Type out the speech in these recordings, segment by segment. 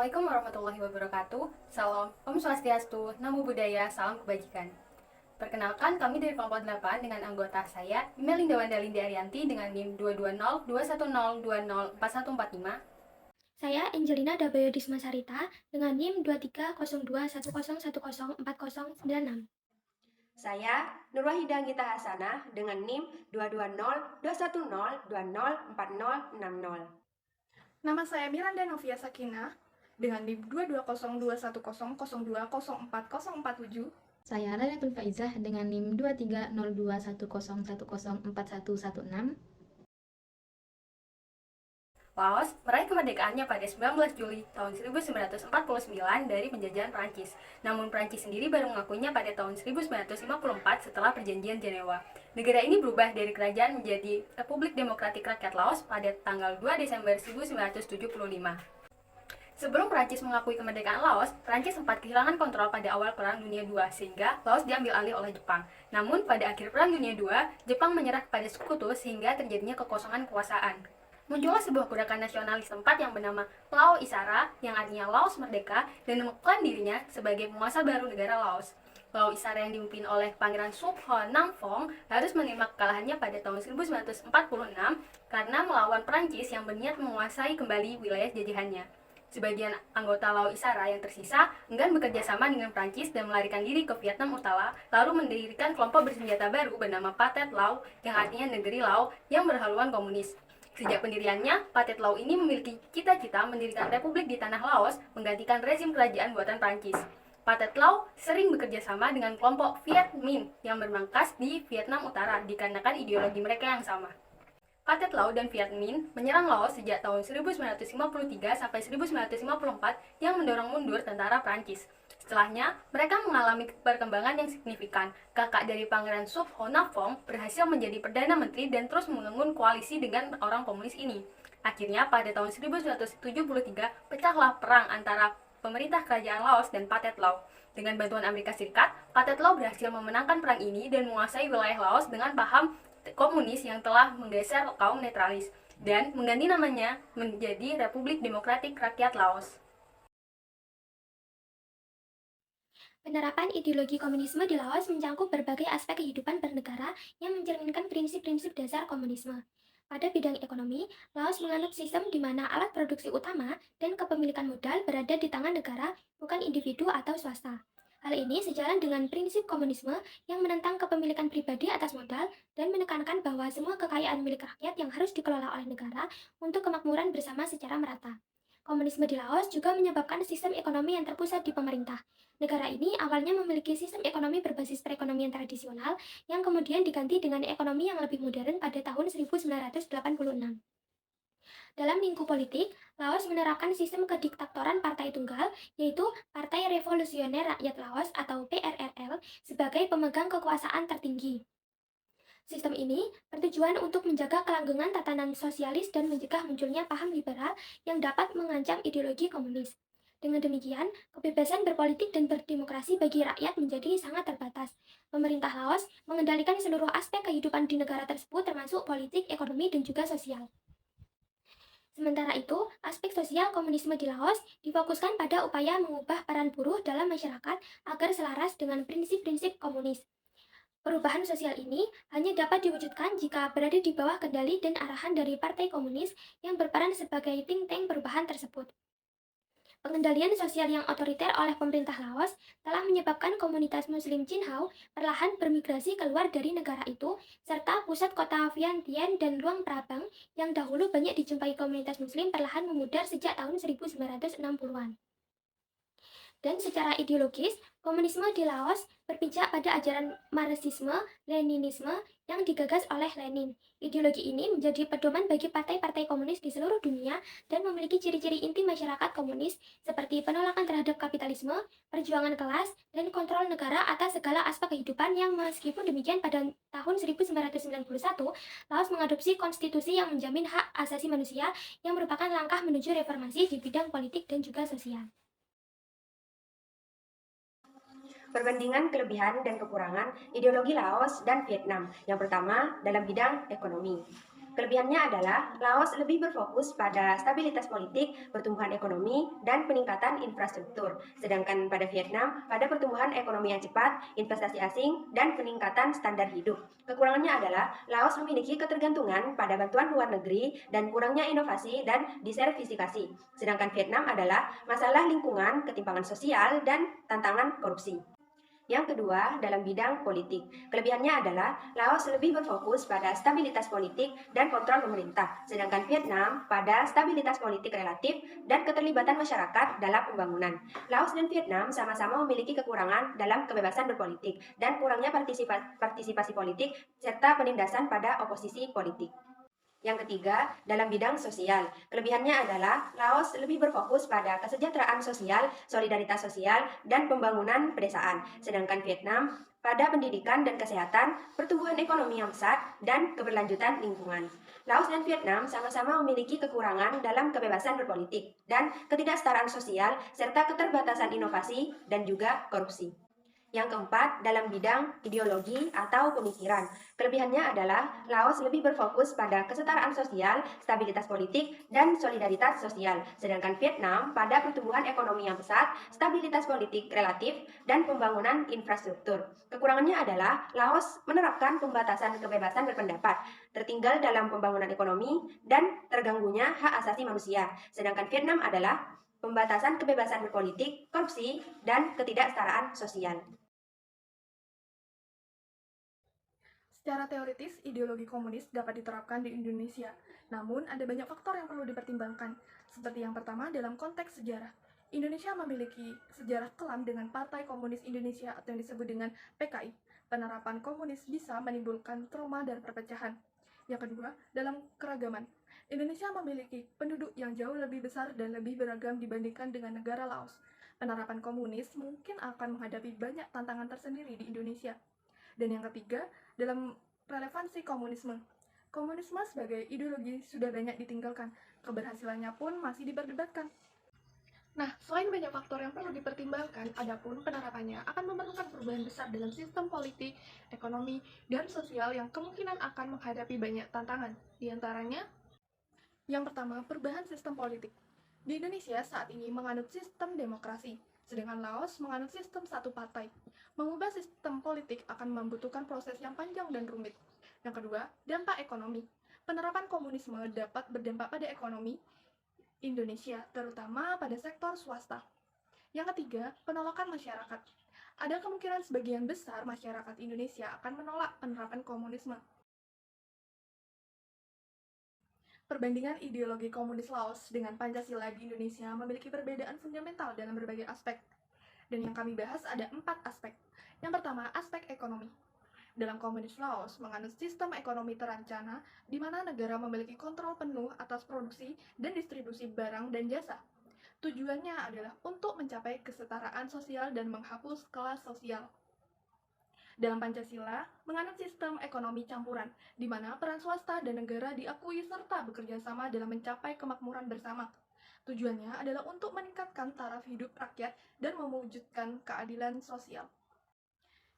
Assalamualaikum warahmatullahi wabarakatuh. Salam Om Swastiastu, Namo Buddhaya, salam kebajikan. Perkenalkan, kami dari kelompok 8 dengan anggota saya, Melinda Wandalindi Arianti dengan NIM 2202102044145. Saya Angelina W. Dismasarita dengan NIM 23021010404096. Saya Nurwahida Gita Hasanah dengan NIM 2202102044060. Nama saya Miranda Novia Sakinah dengan NIM 2202100204047. Saya Lailatul Faizah dengan NIM 230210104116. Laos meraih kemerdekaannya pada 19 Juli tahun 1949 dari penjajahan Prancis. Namun Prancis sendiri baru mengakuinya pada tahun 1954 setelah perjanjian Jenewa. Negara ini berubah dari kerajaan menjadi Republik Demokratik Rakyat Laos pada tanggal 2 Desember 1975. Sebelum Prancis mengakui kemerdekaan Laos, Prancis sempat kehilangan kontrol pada awal Perang Dunia II, sehingga Laos diambil alih oleh Jepang. Namun, pada akhir Perang Dunia II, Jepang menyerah kepada sekutu sehingga terjadinya kekosongan kekuasaan. Muncullah sebuah gerakan nasionalis tempat yang bernama Lao Isara, yang artinya Laos Merdeka, dan mengakukan dirinya sebagai penguasa baru negara Laos. Lao Isara yang dipimpin oleh Pangeran Suphanamphong harus menerima kekalahannya pada tahun 1946 karena melawan Prancis yang berniat menguasai kembali wilayah jajahannya. Sebagian anggota Lao Isara yang tersisa enggan bekerja sama dengan Prancis dan melarikan diri ke Vietnam Utara, lalu mendirikan kelompok bersenjata baru bernama Pathet Lao, yang artinya negeri Lao yang berhaluan komunis. Sejak pendiriannya, Pathet Lao ini memiliki cita-cita mendirikan republik di tanah Laos, menggantikan rezim kerajaan buatan Prancis. Pathet Lao sering bekerja sama dengan kelompok Viet Minh yang bermarkas di Vietnam Utara dikarenakan ideologi mereka yang sama. Pathet Lao dan Viet Minh menyerang Laos sejak tahun 1953 sampai 1954 yang mendorong mundur tentara Prancis. Setelahnya, mereka mengalami perkembangan yang signifikan. Kakak dari Pangeran Suphanamphong berhasil menjadi Perdana Menteri dan terus membangun koalisi dengan orang komunis ini. Akhirnya, pada tahun 1973, pecahlah perang antara pemerintah kerajaan Laos dan Pathet Lao. Dengan bantuan Amerika Serikat, Pathet Lao berhasil memenangkan perang ini dan menguasai wilayah Laos dengan paham komunis yang telah menggeser kaum netralis dan mengganti namanya menjadi Republik Demokratik Rakyat Laos. Penerapan ideologi komunisme di Laos mencangkup berbagai aspek kehidupan bernegara yang mencerminkan prinsip-prinsip dasar komunisme. Pada bidang ekonomi, Laos menganut sistem di mana alat produksi utama dan kepemilikan modal berada di tangan negara, bukan individu atau swasta. Hal ini sejalan dengan prinsip komunisme yang menentang kepemilikan pribadi atas modal dan menekankan bahwa semua kekayaan milik rakyat yang harus dikelola oleh negara untuk kemakmuran bersama secara merata. Komunisme di Laos juga menyebabkan sistem ekonomi yang terpusat di pemerintah. Negara ini awalnya memiliki sistem ekonomi berbasis perekonomian tradisional yang kemudian diganti dengan ekonomi yang lebih modern pada tahun 1986. Dalam lingkup politik, Laos menerapkan sistem kediktatoran partai tunggal, yaitu Partai Revolusioner Rakyat Laos atau PRRL, sebagai pemegang kekuasaan tertinggi. Sistem ini bertujuan untuk menjaga kelanggengan tatanan sosialis dan mencegah munculnya paham liberal yang dapat mengancam ideologi komunis. Dengan demikian, kebebasan berpolitik dan berdemokrasi bagi rakyat menjadi sangat terbatas. Pemerintah Laos mengendalikan seluruh aspek kehidupan di negara tersebut termasuk politik, ekonomi, dan juga sosial. Sementara itu, aspek sosial komunisme di Laos difokuskan pada upaya mengubah peran buruh dalam masyarakat agar selaras dengan prinsip-prinsip komunis. Perubahan sosial ini hanya dapat diwujudkan jika berada di bawah kendali dan arahan dari Partai Komunis yang berperan sebagai think tank perubahan tersebut. Pengendalian sosial yang otoriter oleh pemerintah Laos telah menyebabkan komunitas Muslim Jinhao perlahan bermigrasi keluar dari negara itu, serta pusat kota Vientiane dan Luang Prabang yang dahulu banyak dijumpai komunitas Muslim perlahan memudar sejak tahun 1960-an. Dan secara ideologis, komunisme di Laos berpijak pada ajaran Marxisme, Leninisme yang digagas oleh Lenin. Ideologi ini menjadi pedoman bagi partai-partai komunis di seluruh dunia dan memiliki ciri-ciri inti masyarakat komunis seperti penolakan terhadap kapitalisme, perjuangan kelas, dan kontrol negara atas segala aspek kehidupan yang meskipun demikian pada tahun 1991, Laos mengadopsi konstitusi yang menjamin hak asasi manusia yang merupakan langkah menuju reformasi di bidang politik dan juga sosial. Perbandingan kelebihan dan kekurangan ideologi Laos dan Vietnam. Yang pertama, dalam bidang ekonomi. Kelebihannya adalah Laos lebih berfokus pada stabilitas politik, pertumbuhan ekonomi, dan peningkatan infrastruktur. Sedangkan pada Vietnam, pada pertumbuhan ekonomi yang cepat, investasi asing, dan peningkatan standar hidup. Kekurangannya adalah Laos memiliki ketergantungan pada bantuan luar negeri dan kurangnya inovasi dan disertifikasi. Sedangkan Vietnam adalah masalah lingkungan, ketimpangan sosial, dan tantangan korupsi. Yang kedua, dalam bidang politik. Kelebihannya adalah Laos lebih berfokus pada stabilitas politik dan kontrol pemerintah, sedangkan Vietnam pada stabilitas politik relatif dan keterlibatan masyarakat dalam pembangunan. Laos dan Vietnam sama-sama memiliki kekurangan dalam kebebasan berpolitik dan kurangnya partisipasi politik serta penindasan pada oposisi politik. Yang ketiga, dalam bidang sosial. Kelebihannya adalah Laos lebih berfokus pada kesejahteraan sosial, solidaritas sosial, dan pembangunan pedesaan. Sedangkan Vietnam pada pendidikan dan kesehatan, pertumbuhan ekonomi yang pesat, dan keberlanjutan lingkungan. Laos dan Vietnam sama-sama memiliki kekurangan dalam kebebasan berpolitik dan ketidaksetaraan sosial, serta keterbatasan inovasi dan juga korupsi. Yang keempat, dalam bidang ideologi atau pemikiran. Kelebihannya adalah Laos lebih berfokus pada kesetaraan sosial, stabilitas politik, dan solidaritas sosial. Sedangkan Vietnam pada pertumbuhan ekonomi yang pesat, stabilitas politik relatif, dan pembangunan infrastruktur. Kekurangannya adalah Laos menerapkan pembatasan kebebasan berpendapat, tertinggal dalam pembangunan ekonomi, dan terganggunya hak asasi manusia. Sedangkan Vietnam adalah pembatasan kebebasan berpolitik, korupsi, dan ketidaksetaraan sosial. Secara teoritis, ideologi komunis dapat diterapkan di Indonesia. Namun, ada banyak faktor yang perlu dipertimbangkan. Seperti yang pertama, dalam konteks sejarah. Indonesia memiliki sejarah kelam dengan Partai Komunis Indonesia atau yang disebut dengan PKI. Penerapan komunis bisa menimbulkan trauma dan perpecahan. Yang kedua, dalam keragaman. Indonesia memiliki penduduk yang jauh lebih besar dan lebih beragam dibandingkan dengan negara Laos. Penerapan komunis mungkin akan menghadapi banyak tantangan tersendiri di Indonesia. Dan yang ketiga, dalam relevansi komunisme. Komunisme sebagai ideologi sudah banyak ditinggalkan, keberhasilannya pun masih diperdebatkan. Nah, selain banyak faktor yang perlu dipertimbangkan, adapun penerapannya akan memerlukan perubahan besar dalam sistem politik, ekonomi, dan sosial yang kemungkinan akan menghadapi banyak tantangan. Di antaranya, yang pertama, perubahan sistem politik. Di Indonesia saat ini menganut sistem demokrasi, sedangkan Laos menganut sistem satu partai. Mengubah sistem politik akan membutuhkan proses yang panjang dan rumit. Yang kedua, dampak ekonomi. Penerapan komunisme dapat berdampak pada ekonomi Indonesia, terutama pada sektor swasta. Yang ketiga, penolakan masyarakat. Ada kemungkinan sebagian besar masyarakat Indonesia akan menolak penerapan komunisme. Perbandingan ideologi komunis Laos dengan Pancasila di Indonesia memiliki perbedaan fundamental dalam berbagai aspek. Dan yang kami bahas ada 4 aspek. Yang pertama, aspek ekonomi. Dalam komunis Laos menganut sistem ekonomi terancana, di mana negara memiliki kontrol penuh atas produksi dan distribusi barang dan jasa. Tujuannya adalah untuk mencapai kesetaraan sosial dan menghapus kelas sosial. Dalam Pancasila, menganut sistem ekonomi campuran, di mana peran swasta dan negara diakui serta bekerja sama dalam mencapai kemakmuran bersama. Tujuannya adalah untuk meningkatkan taraf hidup rakyat dan mewujudkan keadilan sosial.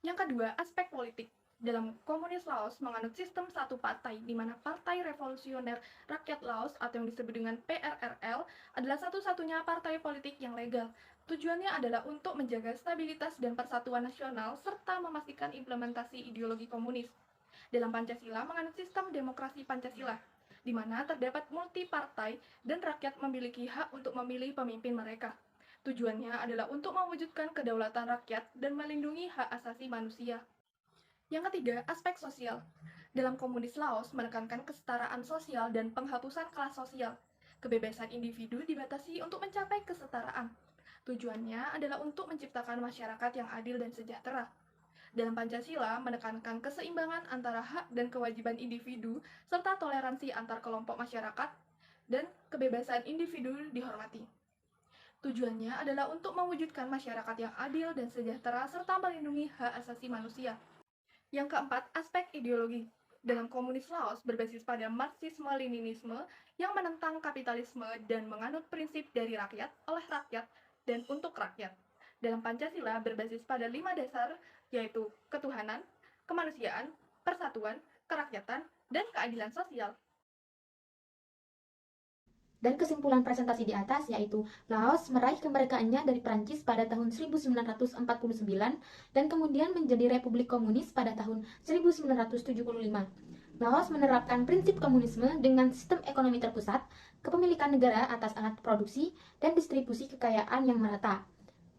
Yang kedua, aspek politik. Dalam komunis Laos menganut sistem satu partai, di mana Partai Revolusioner Rakyat Laos atau yang disebut dengan PRRL adalah satu-satunya partai politik yang legal. Tujuannya adalah untuk menjaga stabilitas dan persatuan nasional serta memastikan implementasi ideologi komunis. Dalam Pancasila menganut sistem demokrasi Pancasila, di mana terdapat multi-partai dan rakyat memiliki hak untuk memilih pemimpin mereka. Tujuannya adalah untuk mewujudkan kedaulatan rakyat dan melindungi hak asasi manusia. Yang ketiga, aspek sosial. Dalam komunis Laos menekankan kesetaraan sosial dan penghapusan kelas sosial. Kebebasan individu dibatasi untuk mencapai kesetaraan. Tujuannya adalah untuk menciptakan masyarakat yang adil dan sejahtera. Dalam Pancasila menekankan keseimbangan antara hak dan kewajiban individu serta toleransi antar kelompok masyarakat dan kebebasan individu dihormati. Tujuannya adalah untuk mewujudkan masyarakat yang adil dan sejahtera serta melindungi hak asasi manusia. Yang keempat, aspek ideologi. Dalam komunis Laos berbasis pada Marxisme-Leninisme yang menentang kapitalisme dan menganut prinsip dari rakyat, oleh rakyat, dan untuk rakyat. Dalam Pancasila berbasis pada 5 dasar, yaitu ketuhanan, kemanusiaan, persatuan, kerakyatan, dan keadilan sosial. Dan kesimpulan presentasi di atas yaitu Laos meraih kemerdekaannya dari Prancis pada tahun 1949 dan kemudian menjadi Republik Komunis pada tahun 1975. Laos menerapkan prinsip komunisme dengan sistem ekonomi terpusat, kepemilikan negara atas alat produksi, dan distribusi kekayaan yang merata.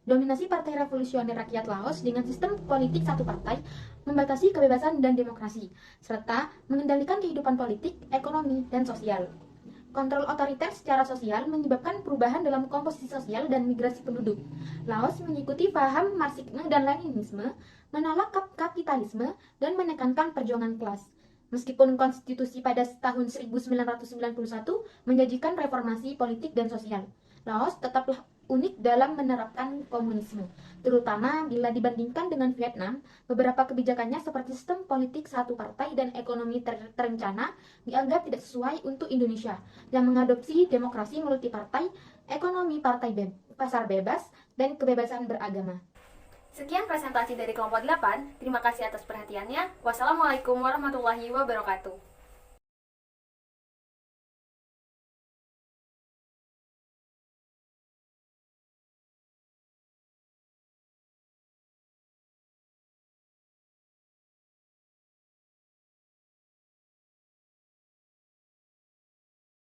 Dominasi Partai Revolusioner Rakyat Laos dengan sistem politik satu partai membatasi kebebasan dan demokrasi, serta mengendalikan kehidupan politik, ekonomi, dan sosial. Kontrol otoriter secara sosial menyebabkan perubahan dalam komposisi sosial dan migrasi penduduk. Laos mengikuti paham Marxisme dan Leninisme, menolak kapitalisme, dan menekankan perjuangan kelas. Meskipun konstitusi pada tahun 1991 menjanjikan reformasi politik dan sosial, Laos tetaplah unik dalam menerapkan komunisme, terutama bila dibandingkan dengan Vietnam. Beberapa kebijakannya seperti sistem politik satu partai dan ekonomi terencana dianggap tidak sesuai untuk Indonesia yang mengadopsi demokrasi multipartai, ekonomi pasar bebas, dan kebebasan beragama. Sekian presentasi dari kelompok 8. Terima kasih atas perhatiannya. Wassalamualaikum warahmatullahi wabarakatuh.